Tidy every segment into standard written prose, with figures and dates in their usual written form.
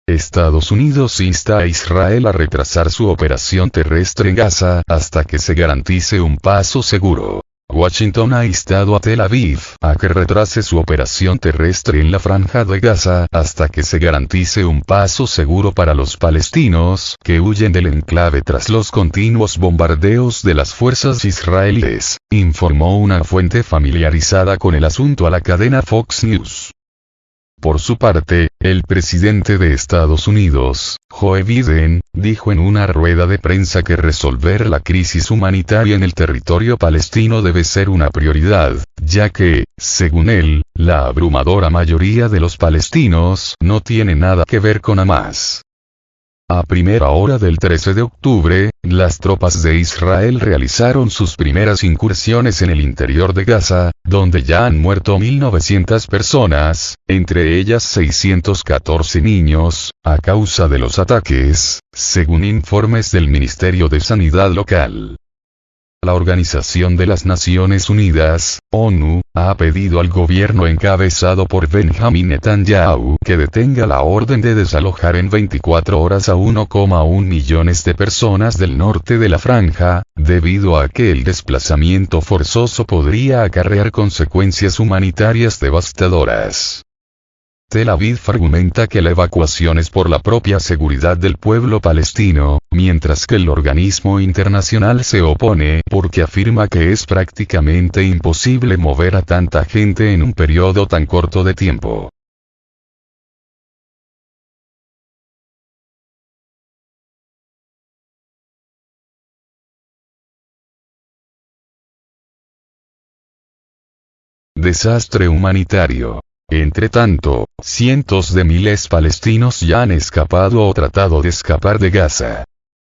Estados Unidos insta a Israel a retrasar su operación terrestre en Gaza hasta que se garantice un paso seguro. Washington ha instado a Tel Aviv a que retrase su operación terrestre en la franja de Gaza hasta que se garantice un paso seguro para los palestinos que huyen del enclave tras los continuos bombardeos de las fuerzas israelíes, informó una fuente familiarizada con el asunto a la cadena Fox News. Por su parte, el presidente de Estados Unidos, Joe Biden, dijo en una rueda de prensa que resolver la crisis humanitaria en el territorio palestino debe ser una prioridad, ya que, según él, la abrumadora mayoría de los palestinos no tiene nada que ver con Hamás. A primera hora del 13 de octubre, las tropas de Israel realizaron sus primeras incursiones en el interior de Gaza, donde ya han muerto 1.900 personas, entre ellas 614 niños, a causa de los ataques, según informes del Ministerio de Sanidad local. La Organización de las Naciones Unidas, ONU, ha pedido al gobierno encabezado por Benjamin Netanyahu que detenga la orden de desalojar en 24 horas a 1,1 millones de personas del norte de la franja, debido a que el desplazamiento forzoso podría acarrear consecuencias humanitarias devastadoras. Tel Aviv argumenta que la evacuación es por la propia seguridad del pueblo palestino, mientras que el organismo internacional se opone porque afirma que es prácticamente imposible mover a tanta gente en un periodo tan corto de tiempo. Desastre humanitario. Entre tanto, cientos de miles palestinos ya han escapado o tratado de escapar de Gaza.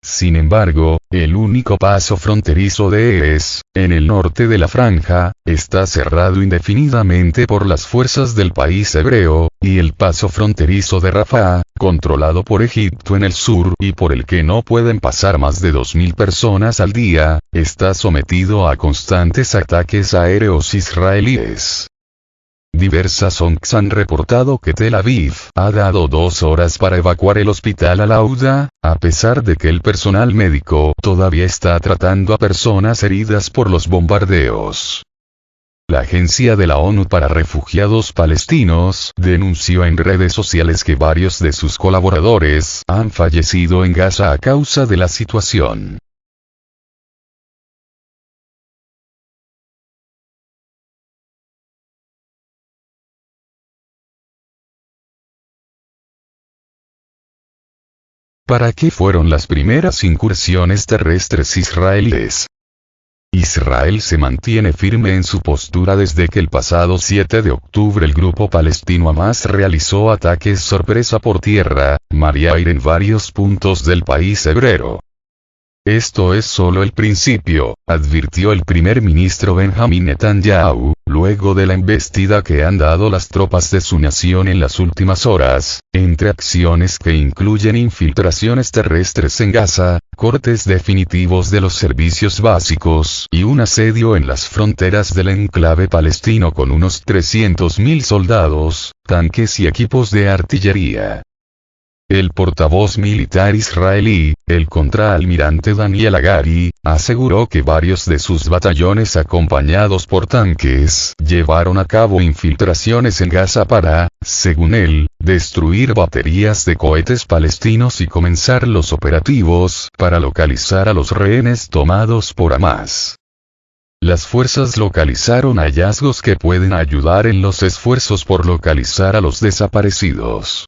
Sin embargo, el único paso fronterizo de Erez, en el norte de la franja, está cerrado indefinidamente por las fuerzas del país hebreo, y el paso fronterizo de Rafah, controlado por Egipto en el sur y por el que no pueden pasar más de 2.000 personas al día, está sometido a constantes ataques aéreos israelíes. Diversas ONGs han reportado que Tel Aviv ha dado 2 horas para evacuar el hospital Al-Auda, a pesar de que el personal médico todavía está tratando a personas heridas por los bombardeos. La Agencia de la ONU para Refugiados Palestinos denunció en redes sociales que varios de sus colaboradores han fallecido en Gaza a causa de la situación. ¿Para qué fueron las primeras incursiones terrestres israelíes? Israel se mantiene firme en su postura desde que el pasado 7 de octubre el grupo palestino Hamás realizó ataques sorpresa por tierra, mar y aire en varios puntos del país hebreo. Esto es solo el principio, advirtió el primer ministro Benjamin Netanyahu, luego de la embestida que han dado las tropas de su nación en las últimas horas, entre acciones que incluyen infiltraciones terrestres en Gaza, cortes definitivos de los servicios básicos y un asedio en las fronteras del enclave palestino con unos 300.000 soldados, tanques y equipos de artillería. El portavoz militar israelí, el contraalmirante Daniel Hagari, aseguró que varios de sus batallones acompañados por tanques llevaron a cabo infiltraciones en Gaza para, según él, destruir baterías de cohetes palestinos y comenzar los operativos para localizar a los rehenes tomados por Hamás. Las fuerzas localizaron hallazgos que pueden ayudar en los esfuerzos por localizar a los desaparecidos.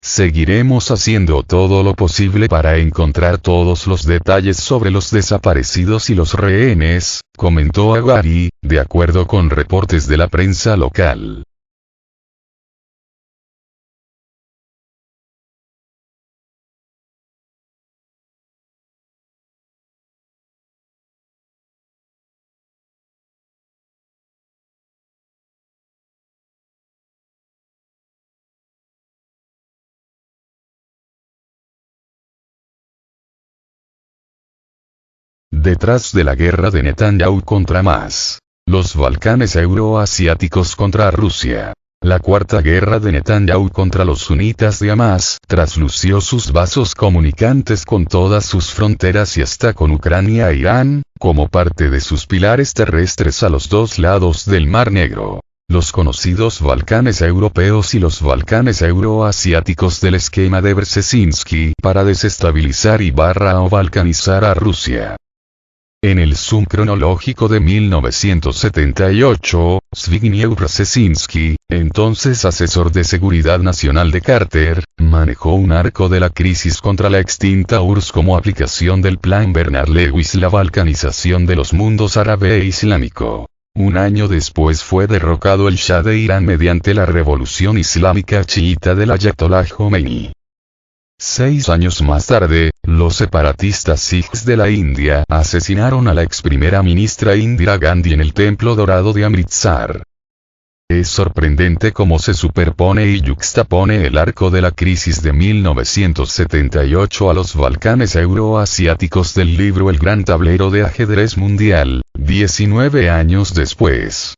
Seguiremos haciendo todo lo posible para encontrar todos los detalles sobre los desaparecidos y los rehenes, comentó Hagari, de acuerdo con reportes de la prensa local. Detrás de la guerra de Netanyahu contra Hamás. Los Balcanes euroasiáticos contra Rusia. La cuarta guerra de Netanyahu contra los sunitas de Hamas traslució sus vasos comunicantes con todas sus fronteras y hasta con Ucrania e Irán, como parte de sus pilares terrestres a los dos lados del Mar Negro. Los conocidos Balcanes europeos y los Balcanes euroasiáticos del esquema de Brzezinski para desestabilizar o balcanizar a Rusia. En el zoom cronológico de 1978, Zbigniew Brzezinski, entonces asesor de seguridad nacional de Carter, manejó un arco de la crisis contra la extinta URSS como aplicación del Plan Bernard Lewis, la balcanización de los mundos árabe e islámico. Un año después fue derrocado el Shah de Irán mediante la revolución islámica chiita del Ayatollah Khomeini. 6 años más tarde, los separatistas sikhs de la India asesinaron a la ex primera ministra Indira Gandhi en el Templo Dorado de Amritsar. Es sorprendente cómo se superpone y yuxtapone el arco de la crisis de 1978 a los Balcanes euroasiáticos del libro El Gran Tablero de Ajedrez Mundial, 19 años después.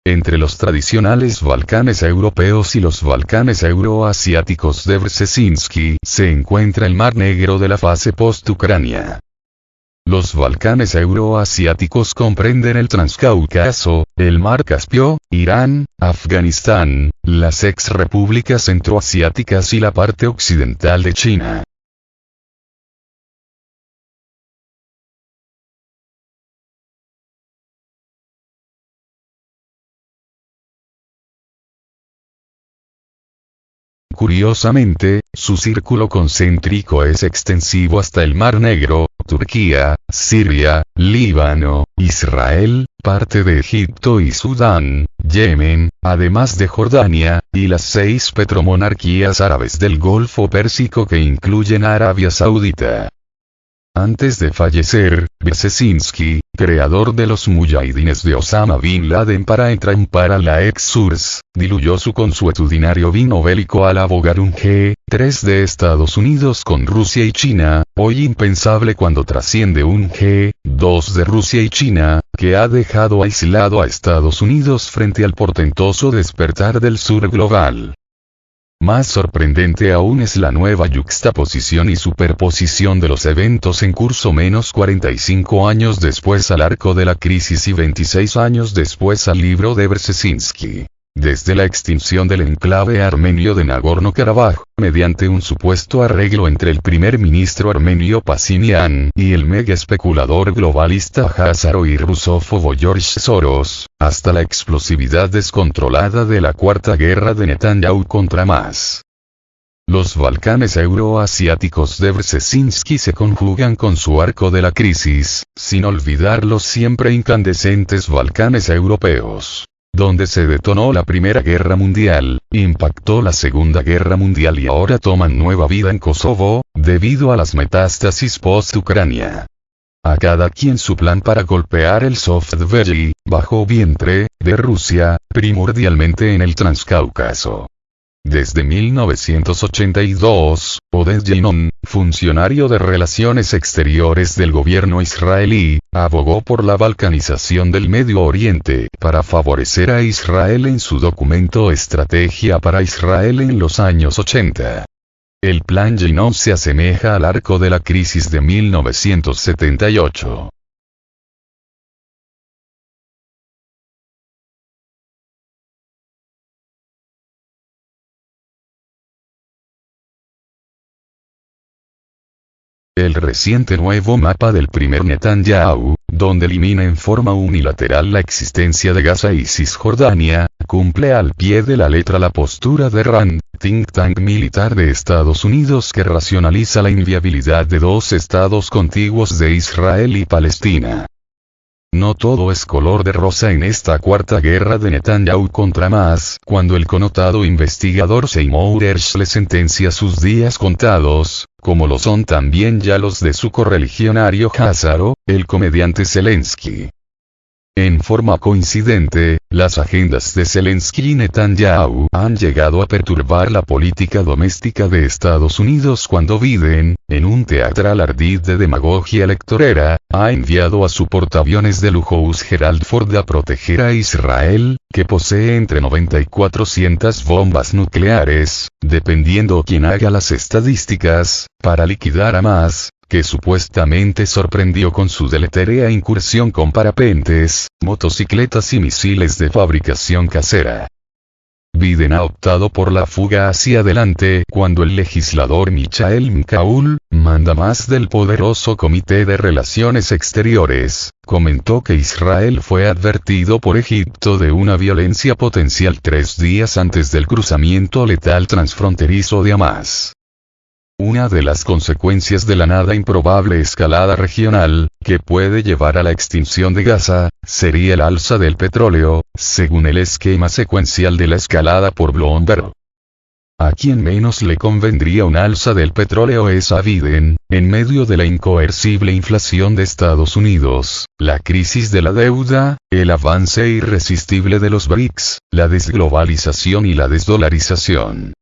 Entre los tradicionales Balcanes europeos y los Balcanes euroasiáticos de Brzezinski se encuentra el Mar Negro de la fase post-Ucrania. Los Balcanes euroasiáticos comprenden el Transcaucaso, el Mar Caspio, Irán, Afganistán, las ex-repúblicas centroasiáticas y la parte occidental de China. Curiosamente, su círculo concéntrico es extensivo hasta el Mar Negro, Turquía, Siria, Líbano, Israel, parte de Egipto y Sudán, Yemen, además de Jordania, y las 6 petromonarquías árabes del Golfo Pérsico que incluyen a Arabia Saudita. Antes de fallecer, Brzezinski, creador de los mujahidines de Osama Bin Laden para entrampar a la ex-URSS, diluyó su consuetudinario vino bélico al abogar un G3 de Estados Unidos con Rusia y China, hoy impensable cuando trasciende un G2 de Rusia y China, que ha dejado aislado a Estados Unidos frente al portentoso despertar del sur global. Más sorprendente aún es la nueva yuxtaposición y superposición de los eventos en curso 45 años después al arco de la crisis y 26 años después al libro de Brzezinski. Desde la extinción del enclave armenio de Nagorno-Karabaj, mediante un supuesto arreglo entre el primer ministro armenio Pashinyan y el mega especulador globalista házaro y rusófobo George Soros, hasta la explosividad descontrolada de la cuarta guerra de Netanyahu contra Hamas. Los Balcanes euroasiáticos de Brzezinski se conjugan con su arco de la crisis, sin olvidar los siempre incandescentes Balcanes europeos, donde se detonó la Primera Guerra Mundial, impactó la Segunda Guerra Mundial y ahora toman nueva vida en Kosovo, debido a las metástasis post-Ucrania. A cada quien su plan para golpear el soft belly, bajo vientre, de Rusia, primordialmente en el Transcaucaso. Desde 1982, Oded Yinon, funcionario de Relaciones Exteriores del gobierno israelí, abogó por la balcanización del Medio Oriente para favorecer a Israel en su documento Estrategia para Israel en los años 80. El plan Yinon se asemeja al arco de la crisis de 1978. El reciente nuevo mapa del primer Netanyahu, donde elimina en forma unilateral la existencia de Gaza y Cisjordania, cumple al pie de la letra la postura de RAND, think tank militar de Estados Unidos que racionaliza la inviabilidad de dos estados contiguos de Israel y Palestina. No todo es color de rosa en esta cuarta guerra de Netanyahu contra Hamas, cuando el connotado investigador Seymour Hersh le sentencia sus días contados, como lo son también ya los de su correligionario házaro, el comediante Zelensky. En forma coincidente, las agendas de Zelensky y Netanyahu han llegado a perturbar la política doméstica de Estados Unidos cuando Biden, en un teatral ardid de demagogia electorera, ha enviado a su portaaviones de lujo Gerald Ford a proteger a Israel, que posee entre 90 y 400 bombas nucleares, dependiendo quién haga las estadísticas, para liquidar a Hamas, que supuestamente sorprendió con su deletérea incursión con parapentes, motocicletas y misiles de fabricación casera. Biden ha optado por la fuga hacia adelante cuando el legislador Michael McCaul, mandamás del poderoso Comité de Relaciones Exteriores, comentó que Israel fue advertido por Egipto de una violencia potencial 3 días antes del cruzamiento letal transfronterizo de Hamas. Una de las consecuencias de la nada improbable escalada regional, que puede llevar a la extinción de Gaza, sería el alza del petróleo, según el esquema secuencial de la escalada por Bloomberg. A quien menos le convendría un alza del petróleo es a Biden, en medio de la incoercible inflación de Estados Unidos, la crisis de la deuda, el avance irresistible de los BRICS, la desglobalización y la desdolarización.